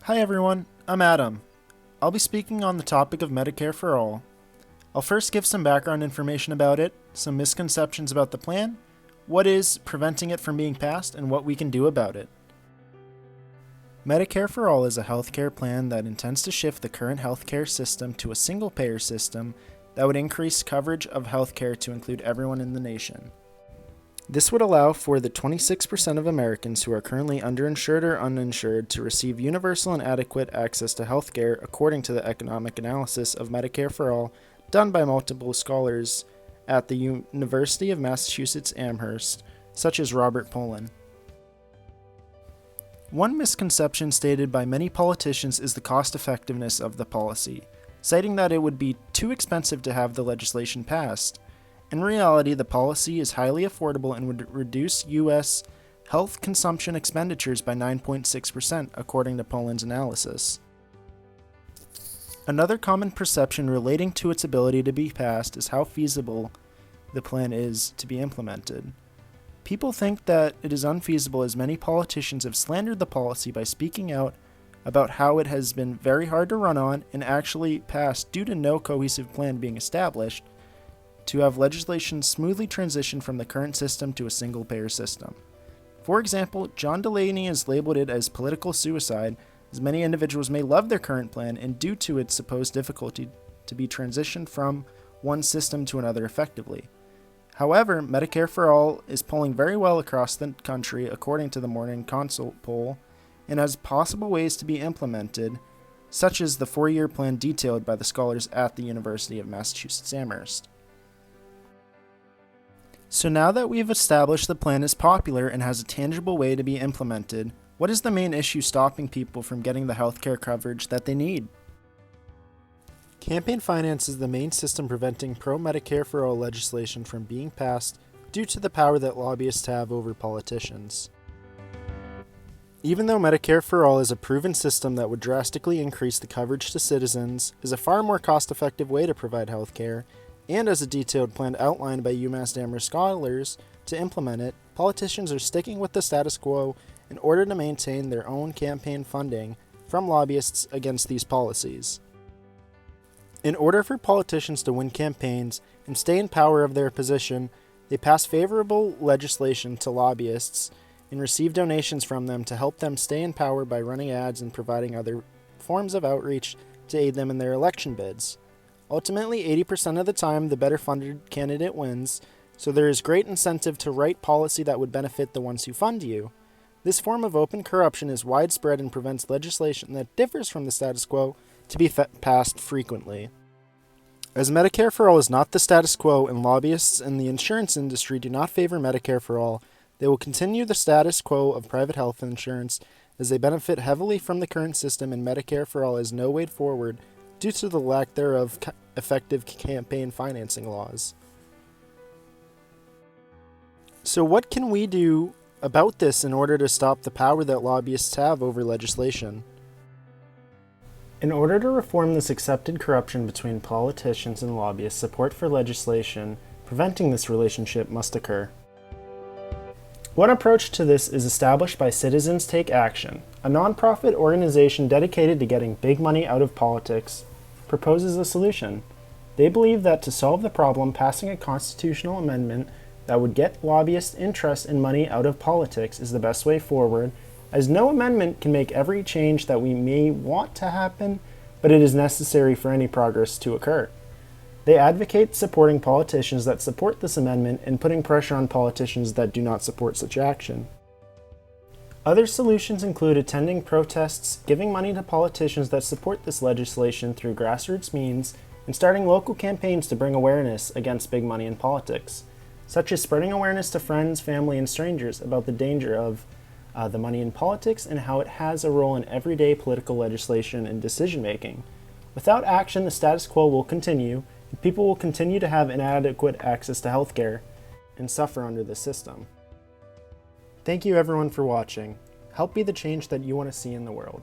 Hi everyone, I'm Adam. I'll be speaking on the topic of Medicare for All. I'll first give some background information about it, some misconceptions about the plan, what is preventing it from being passed, and what we can do about it. Medicare for All is a healthcare plan that intends to shift the current healthcare system to a single-payer system that would increase coverage of healthcare to include everyone in the nation. This would allow for the 26% of Americans who are currently underinsured or uninsured to receive universal and adequate access to healthcare according to the economic analysis of Medicare for All done by multiple scholars at the University of Massachusetts Amherst, such as Robert Pollin. One misconception stated by many politicians is the cost-effectiveness of the policy, citing that it would be too expensive to have the legislation passed. In reality, the policy is highly affordable and would reduce U.S. health consumption expenditures by 9.6%, according to Pollin's analysis. Another common perception relating to its ability to be passed is how feasible the plan is to be implemented. People think that it is unfeasible, as many politicians have slandered the policy by speaking out about how it has been very hard to run on and actually passed due to no cohesive plan being established to have legislation smoothly transition from the current system to a single-payer system. For example, John Delaney has labeled it as political suicide, as many individuals may love their current plan and due to its supposed difficulty to be transitioned from one system to another effectively. However, Medicare for All is polling very well across the country according to the Morning Consult poll and has possible ways to be implemented, such as the 4-year plan detailed by the scholars at the University of Massachusetts Amherst. So now that we've established the plan is popular and has a tangible way to be implemented, what is the main issue stopping people from getting the healthcare coverage that they need? Campaign finance is the main system preventing pro-Medicare for All legislation from being passed due to the power that lobbyists have over politicians. Even though Medicare for All is a proven system that would drastically increase the coverage to citizens, is a far more cost-effective way to provide healthcare, and as a detailed plan outlined by UMass Amherst scholars to implement it, politicians are sticking with the status quo in order to maintain their own campaign funding from lobbyists against these policies. In order for politicians to win campaigns and stay in power of their position, they pass favorable legislation to lobbyists and receive donations from them to help them stay in power by running ads and providing other forms of outreach to aid them in their election bids. Ultimately, 80% of the time, the better funded candidate wins, so there is great incentive to write policy that would benefit the ones who fund you. This form of open corruption is widespread and prevents legislation that differs from the status quo to be passed frequently. As Medicare for All is not the status quo and lobbyists in the insurance industry do not favor Medicare for All, they will continue the status quo of private health insurance as they benefit heavily from the current system, and Medicare for All is no way forward due to the lack thereof effective campaign financing laws. So what can we do about this in order to stop the power that lobbyists have over legislation? In order to reform this accepted corruption between politicians and lobbyists, support for legislation preventing this relationship must occur. One approach to this is established by Citizens Take Action, a nonprofit organization dedicated to getting big money out of politics, proposes a solution. They believe that to solve the problem, passing a constitutional amendment that would get lobbyist interest and money out of politics is the best way forward, as no amendment can make every change that we may want to happen, but it is necessary for any progress to occur. They advocate supporting politicians that support this amendment and putting pressure on politicians that do not support such action. Other solutions include attending protests, giving money to politicians that support this legislation through grassroots means, and starting local campaigns to bring awareness against big money in politics, such as spreading awareness to friends, family, and strangers about the danger of the money in politics and how it has a role in everyday political legislation and decision-making. Without action, the status quo will continue, and people will continue to have inadequate access to healthcare and suffer under the system. Thank you everyone for watching. Help be the change that you want to see in the world.